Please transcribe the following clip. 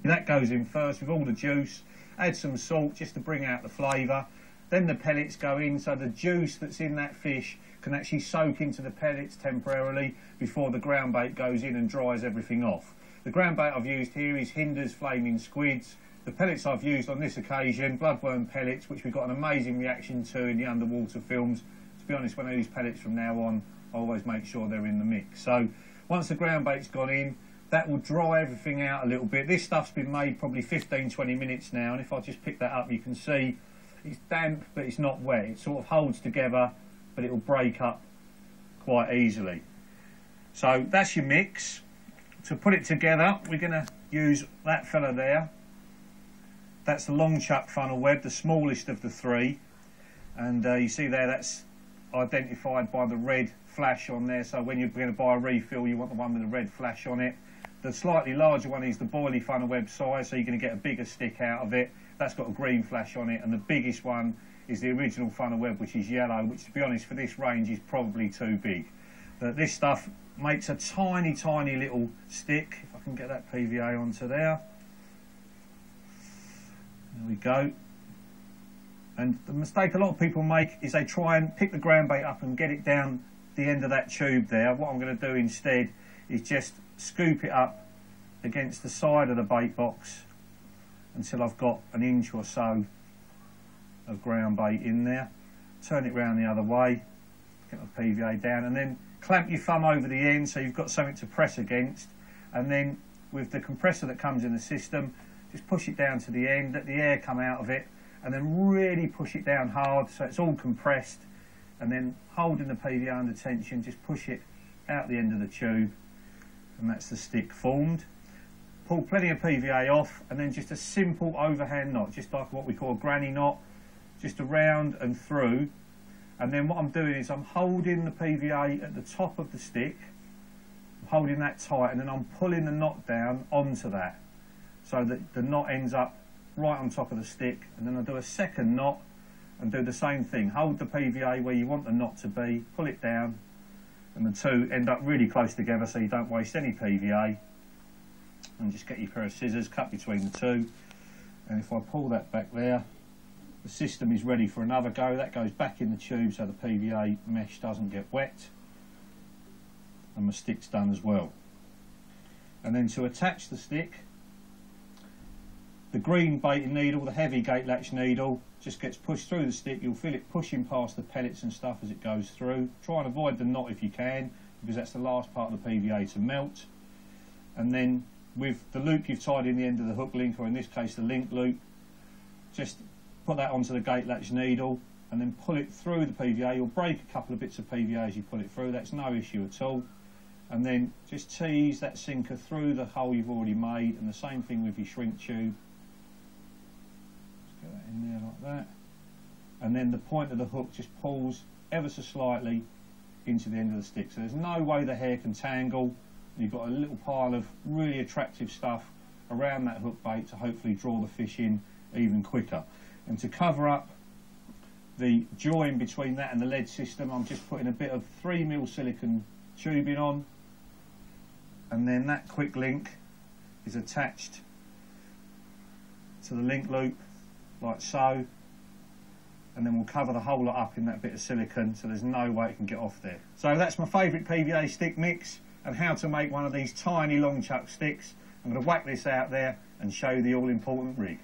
That goes in first with all the juice. Add some salt just to bring out the flavour. Then the pellets go in, so the juice that's in that fish can actually soak into the pellets temporarily before the ground bait goes in and dries everything off. The ground bait I've used here is Hinder's Flaming Squids. The pellets I've used on this occasion, bloodworm pellets, which we've got an amazing reaction to in the underwater films. To be honest, when I use pellets from now on, I always make sure they're in the mix. So once the ground bait's gone in, that will dry everything out a little bit. This stuff's been made probably 15-20 minutes now, and if I just pick that up, you can see it's damp, but it's not wet. It sort of holds together, but it will break up quite easily. So that's your mix. To put it together, we're going to use that fella there. That's the long chuck funnel web, the smallest of the three. And you see there, that's identified by the red flash on there. So when you're going to buy a refill, you want the one with the red flash on it. The slightly larger one is the boilie funnel web size, so you're going to get a bigger stick out of it. That's got a green flash on it. And the biggest one is the original funnel web, which is yellow, which, to be honest, for this range is probably too big. But this stuff makes a tiny, tiny little stick. If I can get that PVA onto there. There we go. And the mistake a lot of people make is they try and pick the ground bait up and get it down the end of that tube there. What I'm going to do instead is just scoop it up against the side of the bait box until I've got an inch or so of ground bait in there. Turn it round the other way, get my PVA down, and then clamp your thumb over the end so you've got something to press against. And then with the compressor that comes in the system, just push it down to the end, let the air come out of it, and then really push it down hard so it's all compressed, and then holding the PVA under tension, just push it out the end of the tube, and that's the stick formed. Pull plenty of PVA off, and then just a simple overhand knot, just like what we call a granny knot, just around and through. And then what I'm doing is I'm holding the PVA at the top of the stick, I'm holding that tight, and then I'm pulling the knot down onto that, so that the knot ends up right on top of the stick. And then I do a second knot and do the same thing. Hold the PVA where you want the knot to be, pull it down, and the two end up really close together so you don't waste any PVA. And just get your pair of scissors, cut between the two. And if I pull that back there, the system is ready for another go. That goes back in the tube so the PVA mesh doesn't get wet. And my stick's done as well. And then to attach the stick, the green baiting needle, the heavy gate latch needle, just gets pushed through the stick. You'll feel it pushing past the pellets and stuff as it goes through. Try and avoid the knot if you can, because that's the last part of the PVA to melt. And then with the loop you've tied in the end of the hook link, or in this case the link loop, just put that onto the gate latch needle and then pull it through the PVA. You'll break a couple of bits of PVA as you pull it through, that's no issue at all. And then just tease that sinker through the hole you've already made, and the same thing with your shrink tube. Get that in there like that, and then the point of the hook just pulls ever so slightly into the end of the stick, so there's no way the hair can tangle. You've got a little pile of really attractive stuff around that hook bait to hopefully draw the fish in even quicker. And to cover up the join between that and the lead system, I'm just putting a bit of 3mm silicone tubing on, and then that quick link is attached to the link loop like so, and then we'll cover the whole lot up in that bit of silicone so there's no way it can get off there. So that's my favourite PVA stick mix and how to make one of these tiny long chuck sticks. I'm going to whack this out there and show you the all important rig.